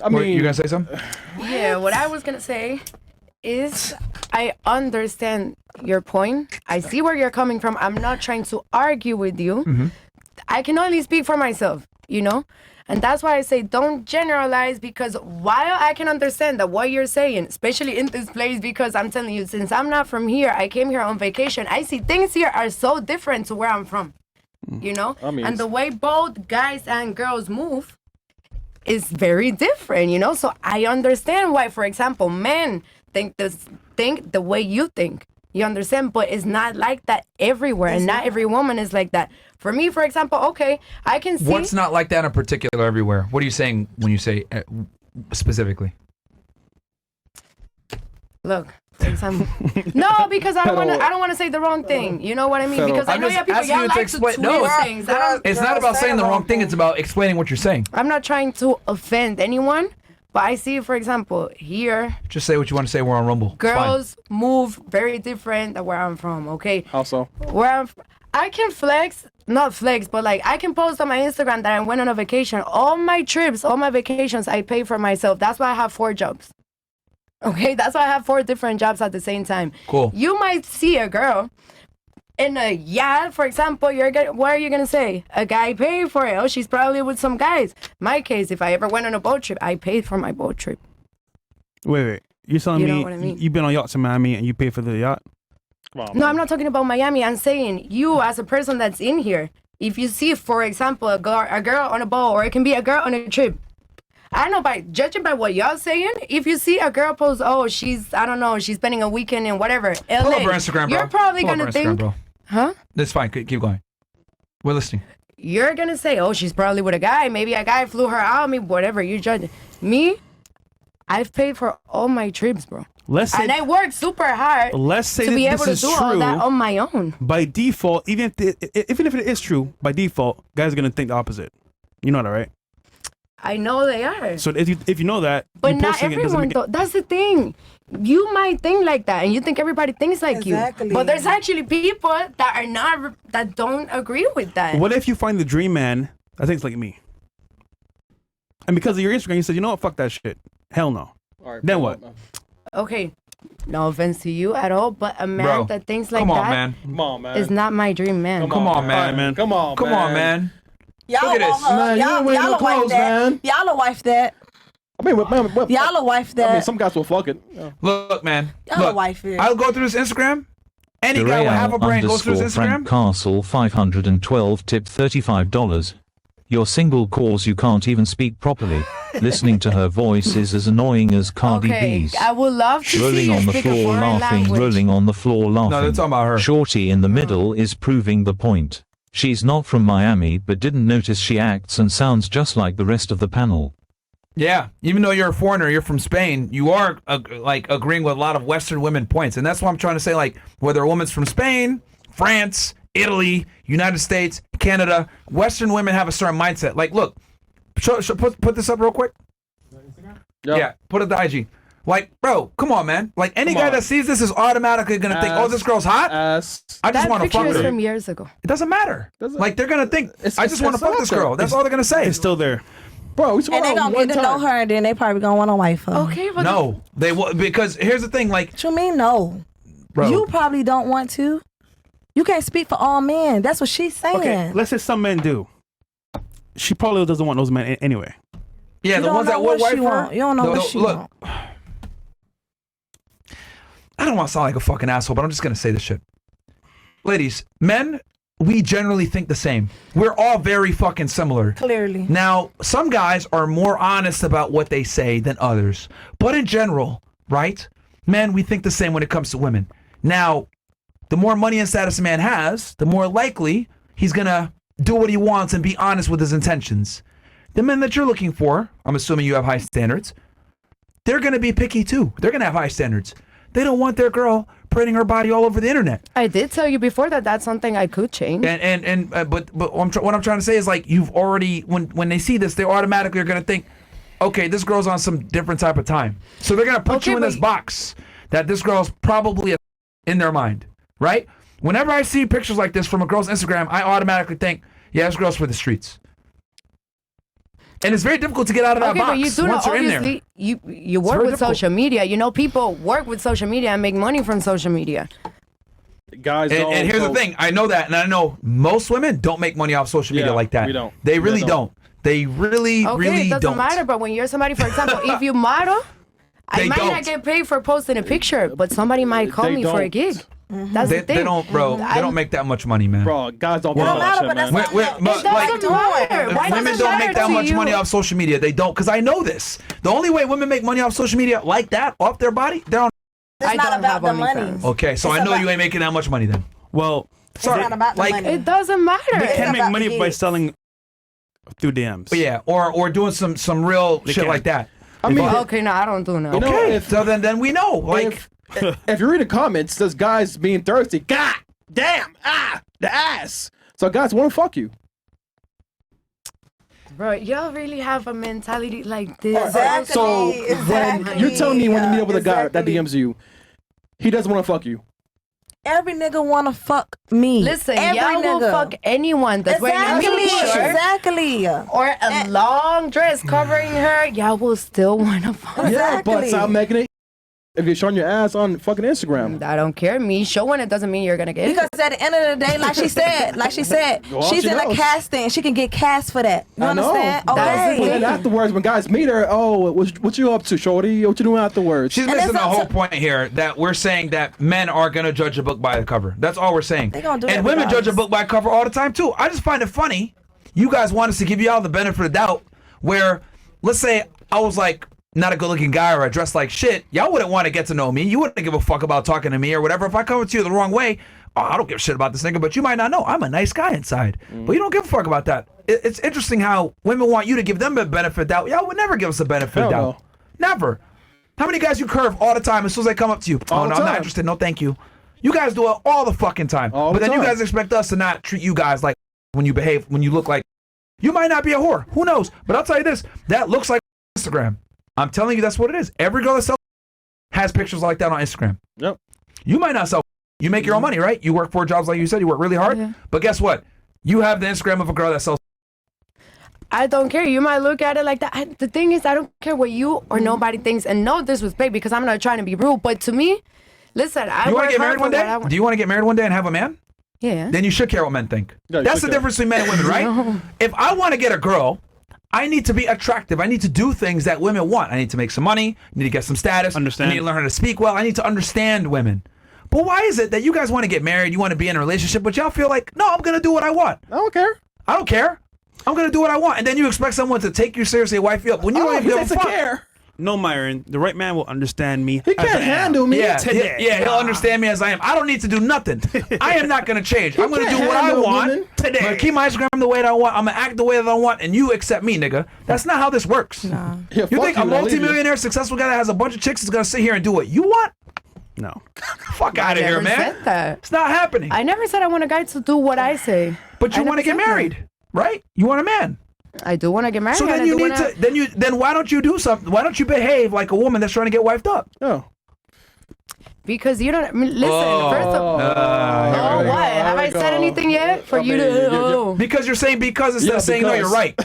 I mean, you gonna say something? Yeah, what I was gonna say is I understand your point. I see where you're coming from. I'm not trying to argue with you. Mm-hmm. I can only speak for myself, you know? And that's why I say don't generalize, because while I can understand that what you're saying, especially in this place, because I'm telling you, since I'm not from here, I came here on vacation. I see things here are so different to where I'm from, you know? And the way both guys and girls move is very different, you know? So I understand why, for example, men think the way you think. You understand? But it's not like that everywhere, and not every woman is like that. For me, for example, okay, I can see... What's not like that in particular everywhere? What are you saying when you say specifically? Look, for example... No, because I don't want to say the wrong thing. You know what I mean? Because I know y'all like to twist things. It's not about saying the wrong thing. It's about explaining what you're saying. I'm not trying to offend anyone. But I see, for example, here... Just say what you want to say. We're on Rumble. Girls move very different than where I'm from, okay? How so? I can flex, not flex, but like I can post on my Instagram that I went on a vacation. All my trips, all my vacations, I pay for myself. That's why I have 4 jobs. Okay? That's why I have 4 different jobs at the same time. Cool. You might see a girl in a yacht, for example, what are you going to say? A guy paid for it. Oh, she's probably with some guys. My case, if I ever went on a boat trip, I paid for my boat trip. Wait. You're telling you know what I mean? You've been on yachts in Miami and you paid for the yacht? No, I'm not talking about Miami. I'm saying you as a person that's in here. If you see, for example, a girl on a boat, or it can be a girl on a trip. I don't know, judging by what y'all saying, if you see a girl post, oh, she's spending a weekend in whatever, LA. Pull up her Instagram, bro. You're probably going to think... Bro. Huh? That's fine. Keep going. We're listening. You're going to say, oh, she's probably with a guy. Maybe a guy flew her out. Whatever. You judge. Me, I've paid for all my trips, bro. And I worked super hard to be able to do all that on my own. By default, even if it is true, by default, guys are going to think the opposite. You know that, right? I know they are. So if you know that, but not everyone though. That's the thing. You might think like that, and you think everybody thinks like you. But there's actually people that don't agree with that. What if you find the dream man that thinks like me? And because of your Instagram, you said, you know what, fuck that shit. Hell no. Right, then what? Okay. No offense to you at all, but a man that thinks like that is not my dream man. Come on, man. Come on, man. Y'all look at this. Man, you ain't wearing no clothes, man. Y'all will wife that. I mean, y'all will wife that. I mean, some guys will fuck it. Yeah. Look, man. Y'all will wife it. I'll go through this Instagram. Any guy with half a brain goes through his Instagram. Frank Castle 512 tip $35. You're single cause you can't even speak properly. Listening to her voice is as annoying as Cardi B's. I would love to rolling see on you the speak floor a foreign laughing, language. rolling on the floor laughing. No, they're talking about her. Shorty in the middle is proving the point. She's not from Miami, but didn't notice she acts and sounds just like the rest of the panel. Yeah, even though you're a foreigner, you're from Spain, you are agreeing with a lot of Western women points. And that's what I'm trying to say, like, whether a woman's from Spain, France, Italy, United States, Canada, Western women have a certain mindset. Like, look, put this up real quick. Yeah, put it to IG. Like, bro, come on, man. Like, any guy that sees this is automatically going to think, oh, this girl's hot? I just want to fuck her. That picture is from years ago. It doesn't matter. Like, they're going to think, I just want to fuck this girl. That's all they're going to say. It's still there. Bro, and they gonna get to know her, and then they probably gonna want to wife her. Okay, but no, they will, because here's the thing, like. What you mean no? Bro. You probably don't want to. You can't speak for all men. That's what she's saying. Okay, let's say some men do. She probably doesn't want those men anyway. Yeah, the ones that would wife her. You don't know what she want. I don't want to sound like a fucking asshole, but I'm just gonna say this shit. Ladies, men, we generally think the same. We're all very fucking similar. Clearly. Now, some guys are more honest about what they say than others. But in general, right? Men, we think the same when it comes to women. Now, the more money and status a man has, the more likely he's going to do what he wants and be honest with his intentions. The men that you're looking for, I'm assuming you have high standards, they're going to be picky too. They're going to have high standards. They don't want their girl parading her body all over the internet. I did tell you before that that's something I could change. But what I'm trying to say is, like, you've already, when they see this, they automatically are going to think, okay, this girl's on some different type of time. So they're going to put you in this box that this girl's probably in their mind, right? Whenever I see pictures like this from a girl's Instagram, I automatically think, yeah, this girl's for the streets. And it's very difficult to get out of that Okay, box but you do know, once you're in there. obviously, you work very with difficult. social media. You know, people work with social media and make money from social media. Guys And, don't. and here's the thing, I know that, and I know most women don't make money off social media Yeah, like that. we don't. They really We don't. They really, Okay, really it doesn't don't. matter. But when you're somebody, for example, if you model, I They might don't. not get paid for posting a picture, but somebody might call They me for a don't. gig. That's They, the thing. they don't, bro. They don't make that much money, man. Bro, guys don't It think don't about matter, that but shit, that's man. not But It doesn't matter. Why women does it don't matter make that to much you? money off social media. They don't, because I know this. The only way women make money off social media like that, off their body, they're on. It's I not don't about have the money. OnlyFans. Okay, so It's I know about- you ain't making that much money then. Well, It's not about the like- money. It doesn't matter. they can make about money the by gigs. selling through DMs. But yeah, or doing some real shit can. like that. I mean, Okay, no, I don't do no. You know, Okay, if- so then we know. Like, if you read the comments, there's guys being thirsty. God damn, the ass. So guys want to fuck you. Bro, y'all really have a mentality like this. Exactly. So Exactly. when you tell me when you meet up with a guy that Exactly. DMs you, he doesn't want to fuck you. Every nigga wanna fuck me. Listen, Every y'all will nigga. fuck anyone that's wearing a Exactly. mini shirt Exactly. or a long dress covering her. Y'all will still want to fuck. Yeah, but Exactly. stop making it. If you're showing your ass on fucking Instagram, I don't care. Me showing it doesn't mean you're gonna get Because it. at the end of the day, like she said, Well, she's she in a knows. casting. She can get cast for that. You I know. understand? That's the Okay. But then afterwards, when guys meet her, oh, what you up to, shorty? What you doing afterwards? she's And missing the that's whole up to- point here that we're saying that men are gonna judge a book by the cover. That's all we're saying. They gonna do that And women regardless. judge a book by cover all the time too. I just find it funny. You guys want us to give y'all the benefit of the doubt. Where, let's say I was like not a good-looking guy or I dressed like shit, y'all wouldn't want to get to know me. You wouldn't give a fuck about talking to me or whatever. If I come to you the wrong way, oh, I don't give a shit about this nigga, but you might not know. I'm a nice guy inside. But you don't give a fuck about that. It's interesting how women want you to give them a benefit of doubt. Y'all would never give us a benefit of Hell doubt. Never. How many guys you curve all the time as soon as they come up to you? All Oh, the no, I'm not time. interested. No, thank you. You guys do it all the fucking time. All but the then you time. guys expect us to not treat you guys like when you behave, when you look like. You might not be a whore. Who knows? But I'll tell you this. That looks like Instagram. I'm telling you that's what it is. Every girl that sells has pictures like that on Instagram. Yep. You might not sell. You make your own money, right? You work 4 jobs like you said. You work really hard. Yeah. But guess what? You have the Instagram of a girl that sells. I don't care. You might look at it like that. The thing is, I don't care what you or nobody thinks, and no disrespect because I'm not trying to be rude. But to me, listen, I You want work to get hard married for one what I day? want. Do you want to get married one day and have a man? Yeah. Then you should care what men think. Yeah, you That's should the care. difference between men and women, right? If I want to get a girl, I need to be attractive. I need to do things that women want. I need to make some money. I need to get some status. Understand. I need to learn how to speak well. I need to understand women. But why is it that you guys want to get married, you want to be in a relationship, but y'all feel like, no, I'm going to do what I want. I don't care. I don't care. I'm going to do what I want. And then you expect someone to take you seriously and wife you up when you don't even he give a doesn't fuck. care. No, Myron, the right man will understand me. He can't handle me. Yeah, Today. yeah, he'll understand me as I am. I don't need to do nothing. I am not going to change. I'm going to can't do what I handle want women. today. I'm going to keep my Instagram the way that I want. I'm going to act the way that I want, and you accept me, nigga. That's not how this works. Yeah, You fuck think a then leave you. multimillionaire, successful guy that has a bunch of chicks is going to sit here and do what you want? No. Fuck out of here, never man. said that. It's not happening. I never said I want a guy to do what I say. But you I want to never get said that. married, right? You want a man. I do want to get married. So and then I you do need wanna- to then why don't you do something? Why don't you behave like a woman that's trying to get wifed up? Oh. Because you don't. I mean, listen, first of all. Here Oh, we go. what? Have I Here we said go. anything yet for I you mean, to? Oh. Because you're saying because instead Yeah, of saying no, you're because. right.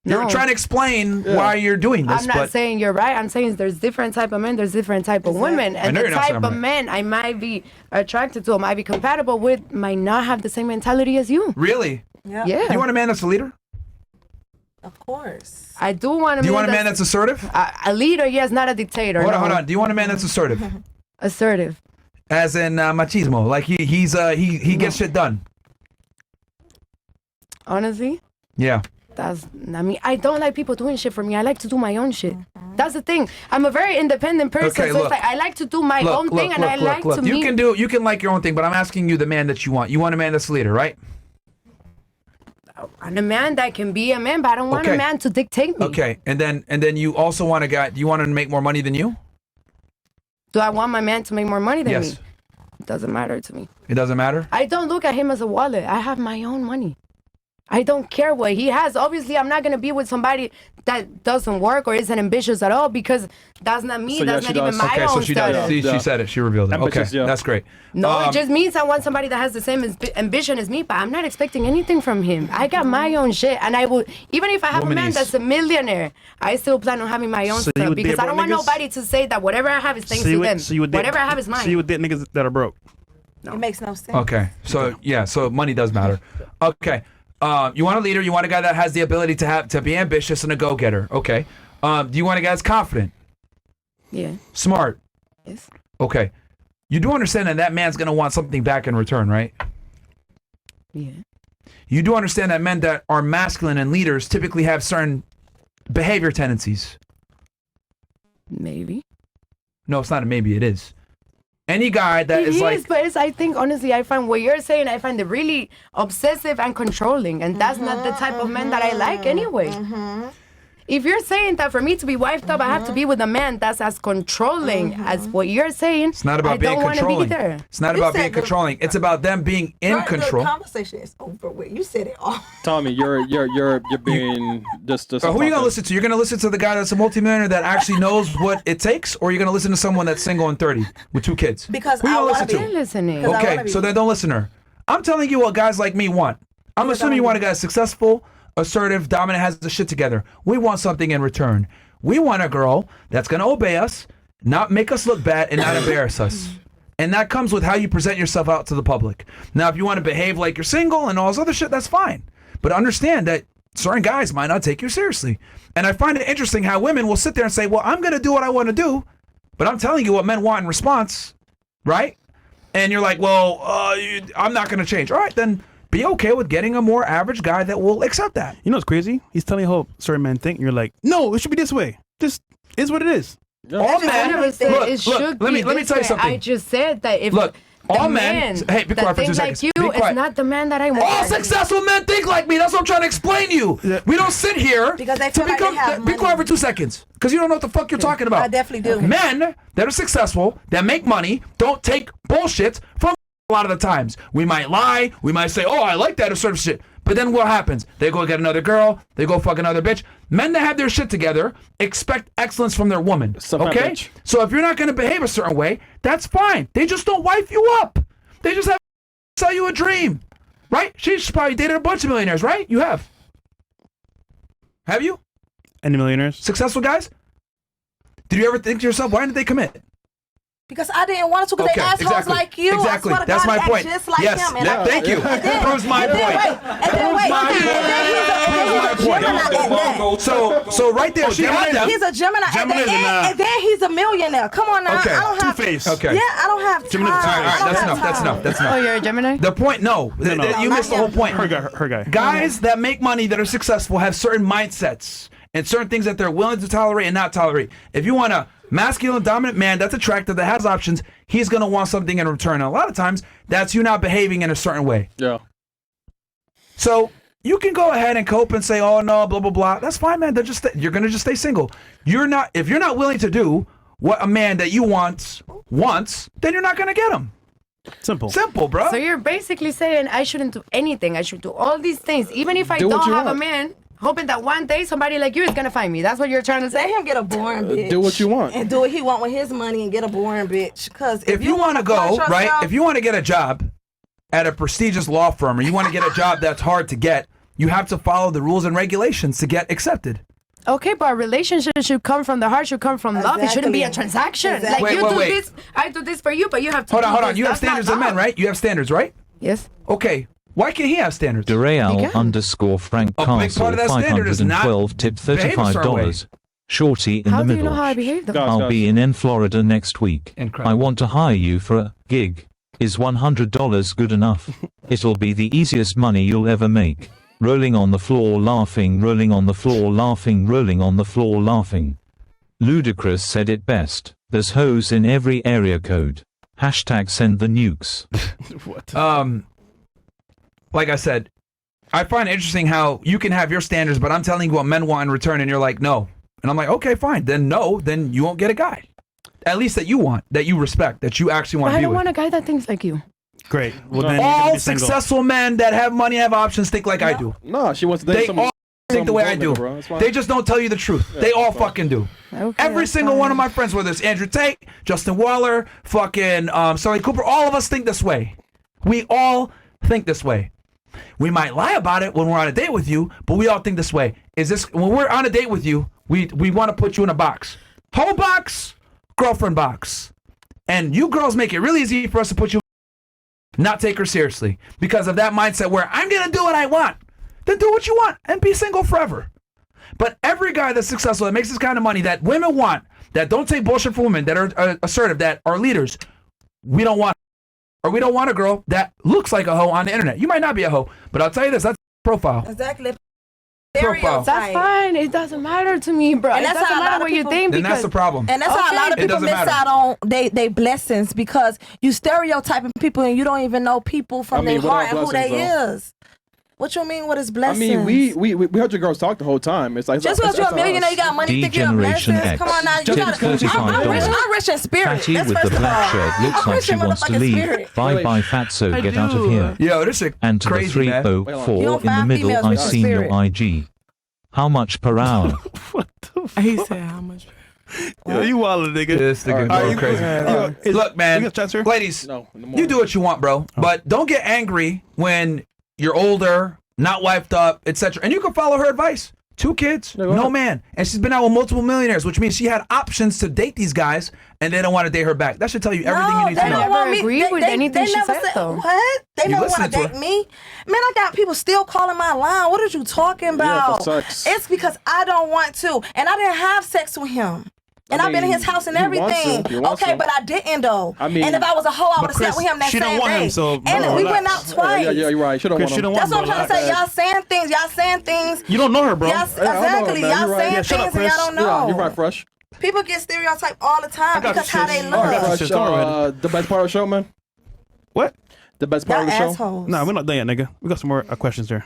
You're No. trying to explain why you're doing this, I'm not but saying you're right. I'm saying there's different type of men, there's different type of women, and know the you're not saying type I'm of right. men I might be attracted to, or might be compatible with, might not have the same mentality as you. really, Yeah. Yeah, do you want a man that's a leader? Of course. I do want a Do you man. want a man that's assertive? a leader? Yes, not a dictator. Hold on, no. hold on. Do you want a man that's assertive, Assertive. as in machismo? Like he gets shit done. Honestly, Yeah. I mean, I don't like people doing shit for me. I like to do my own shit. That's the thing. I'm a very independent person, Okay, so look. it's like I like to do my own thing, and I like to You meet. you can like your own thing, but I'm asking you the man that you want. You want a man that's a leader, right? And a man that can be a man, but I don't want Okay. a man to dictate me. Okay, and then you also want a guy. Do you want him to make more money than you? Do I want my man to make more money than Yes. me? It doesn't matter to me. It doesn't matter. I don't look at him as a wallet. I have my own money. I don't care what he has. Obviously, I'm not going to be with somebody that doesn't work or isn't ambitious at all because that's not me. So, yeah, that's she not even does. my Okay, own so she does. status. She said it. She revealed it. Ambitious, Okay, yeah. that's great. No, it just means I want somebody that has the same ambition as me, but I'm not expecting anything from him. I got my own shit, and I will, even if I have a man Womanese. that's a millionaire, I still plan on having my own So you stuff would date because I don't broke want niggas? nobody to say that whatever I have is thanks to them. Whatever I have is mine. So you would date niggas that are broke. It makes no sense. Okay, so yeah, so money does matter. Okay, you want a leader. You want a guy that has the ability to be ambitious and a go-getter. Okay, do you want a guy that's confident, Yeah. smart? Yes. Okay, you do understand that man's gonna want something back in return, right? Yeah. You do understand that men that are masculine and leaders typically have certain behavior tendencies. Maybe. No, it's not a maybe. It is. Any guy that is like, but I think honestly, I find what you're saying, I find it really obsessive and controlling, and that's not the type of man that I like anyway. If you're saying that for me to be wifed up, I have to be with a man that's as controlling as what you're saying, it's not about I being don't want to be controlling. there. It's not You about said being the- controlling. It's about them being in Right, control. The conversation is over with. You said it all. Tommy, you're being just. Who are you gonna listen to? You're gonna listen to the guy that's a multimillionaire that actually knows what it takes, or you're gonna listen to someone that's single and 30 with 2 kids? Because who you I gonna wanna listen be. to? Listening. I Okay, wanna be- so then don't listen to her. I'm telling you what guys like me want. I'm assuming you want a guy successful, assertive, dominant, has the shit together. We want something in return. We want a girl that's gonna obey us, not make us look bad, and not embarrass us. And that comes with how you present yourself out to the public. Now, if you want to behave like you're single and all this other shit, that's fine. But understand that certain guys might not take you seriously. And I find it interesting how women will sit there and say, well, I'm gonna do what I want to do, but I'm telling you what men want in response, right? And you're like, well, I'm not going to change. All right, then be okay with getting a more average guy that will accept that. You know what's crazy? He's telling you how certain men think, and you're like, no, it should be this way. This is what it is. All men, never said look, it should let me be this tell you way. something. I just said that if Look, the all man men. Hey, be that quiet for 2 thinks seconds. like Be you quiet. is not the man that I want. All successful men think like me. That's what I'm trying to explain to you. Yeah. We don't sit here Because they to feel like they have Be money. quiet for 2 seconds, because you don't know what the fuck you're talking about. I definitely do. Men that are successful, that make money, don't take bullshit from a lot of the times. We might lie. We might say, oh, I like that or sort of shit. But then what happens? They go get another girl. They go fuck another bitch. Men that have their shit together expect excellence from their woman. Suck that Okay? bitch. So if you're not going to behave a certain way, that's fine. They just don't wife you up. They just have to sell you a dream. Right? She's probably dated a bunch of millionaires, right? You have. Have you? Any millionaires? Successful guys? Did you ever think to yourself, why didn't they commit? Because I didn't want to, because they assholes like you. Exactly. I swear to That's God, my act point. Just like yes. him. And Yeah, I- thank you. And then- Proves my and then point. wait, and then wait, my and then he's a Gemini at that. So right there, she had them. He's a Gemini, Gemini is and then he's a millionaire. Come on now. Okay. I don't have Two-Face. Okay. Yeah, I don't have time. Gemini- All right, I don't that's have enough. That's time. enough. That's Oh, enough. you're a Gemini? The point, no. No. You missed the whole point. Her guy. Guys that make money that are successful have certain mindsets and certain things that they're willing to tolerate and not tolerate. If you want a masculine dominant man that's attractive, that has options, he's going to want something in return. And a lot of times, that's you not behaving in a certain way. Yeah. So you can go ahead and cope and say, oh no, blah, blah, blah. That's fine, man. You're going to just stay single. If you're not willing to do what a man that you wants, then you're not going to get him. Simple, bro. So you're basically saying I shouldn't do anything. I should do all these things, even if I Do what don't you have a want. man, hoping that one day somebody like you is gonna find me. That's what you're trying to Let say? him get a boring bitch. Do what you want. And do what he want with his money and get a boring bitch. Because if you want to go, right, if you want to get a job at a prestigious law firm or you want to get a job that's hard to get, you have to follow the rules and regulations to get accepted. Okay, but a relationship should come from the heart, should come from love. It shouldn't be a Exactly. transaction. Exactly. Like you Wait. this, I do this for you, but you have to Hold do on. this. You have That's not standards of men, love. right? You have standards, right? Yes. Okay. Why can't he have standards? Durreal can. Frank A big part Castle of that standard is not 512 tip behave a certain way. $35. Shorty in How the do you middle. know how I behave though? Guys, I'll be in Florida next week. Incredible. I want to hire you for a gig. Is $100 good enough? It'll be the easiest money you'll ever make. Rolling on the floor laughing, rolling on the floor laughing, rolling on the floor laughing. Ludacris said it best. There's hoes in every area code. Hashtag send the nukes. Like I said, I find it interesting how you can have your standards, but I'm telling you what men want in return, and you're like, no. And I'm like, okay, fine. Then no, then you won't get a guy. At least that you want, that you respect, that you actually want But to I be don't with. want a guy that thinks like you. Great. Well, then you're All gonna be single. successful men that have money, have options, think like I do. No, she wants to date They someone. all think the way I do. Bro. That's fine. They just don't tell you the truth. They all fucking do. Okay, Every that's single fine. one of my friends, whether it's Andrew Tate, Justin Waller, fucking Sully Cooper, all of us think this way. We all think this way. We might lie about it when we're on a date with you, but we all think this way. Is this when we're on a date with you? We want to put you in a box, hoe box, girlfriend box, and you girls make it really easy for us to put you, not take her seriously because of that mindset where I'm gonna do what I want. Then do what you want and be single forever. But every guy that's successful, that makes this kind of money, that women want, that don't take bullshit from women, that are assertive, that are leaders, we don't want. Or we don't want a girl that looks like a hoe on the internet. You might not be a hoe, but I'll tell you this, that's profile. Exactly. Profile. That's fine. It doesn't matter to me, bro. And It that's doesn't how a lot matter of what you people- think Then that's because the problem. And that's how a lot of Okay. It people doesn't miss matter. out on they blessings because you stereotyping people and you don't even know people from I mean, their what heart are and who they blessings, is. What you mean? What is I blessings? mean, we heard your girls talk the whole time. It's like just because you're a millionaire, you got money, you think you're a Degeneration blessing. X. Come on now, you Tip gotta. $35. I'm rich in spirit. Fatty That's with first the of black all. shirt looks I'm like rich she in wants to motherfucking leave. spirit. Bye bye fatso, get out of here. Yo, this is And to the crazy, man. 304 You don't in the find middle, females I with seen your spirit. IG. How much per hour? He said how much? Yo, you wildin', nigga. This nigga All going right. crazy. Yo, Look, man, you got chance here? ladies, No, in the you morning. do what you want, bro. But don't get angry when you're older, not wifed up, etc. And you can follow her advice. 2 kids, go no ahead. man. And she's been out with multiple millionaires, which means she had options to date these guys, and they don't want to date her back. That should tell you everything No, you need they to know. don't want me. agree with anything she never said, though. What? They You don't want to listening to date me. Man, I got people still calling my line. What are you talking about? for sex. It's because I don't want to, and I didn't have sex with him. And I've been in his house and you want everything. to, you want Okay, to. but I didn't though. I mean- and if I was a hoe, I would have Chris, sat with him that she don't same want day. him, so and no, we relax. went out twice. Yeah, you're right. She don't Chris, want she don't him. That's what I'm trying to say. Relax. Y'all saying things. Y'all saying things. You don't know her, bro. Y'all, I don't know, exactly. man. Y'all You're right. saying Yeah, shut up, things and y'all Chris. don't know. Yeah, you're right, Fresh. People get stereotyped all the time I got because you, how sis. they I got you, look. sis. Don't worry. The best part of the show, man. What? The best part Y'all of the show. assholes. Nah, we're not done yet, nigga. We got some more questions there.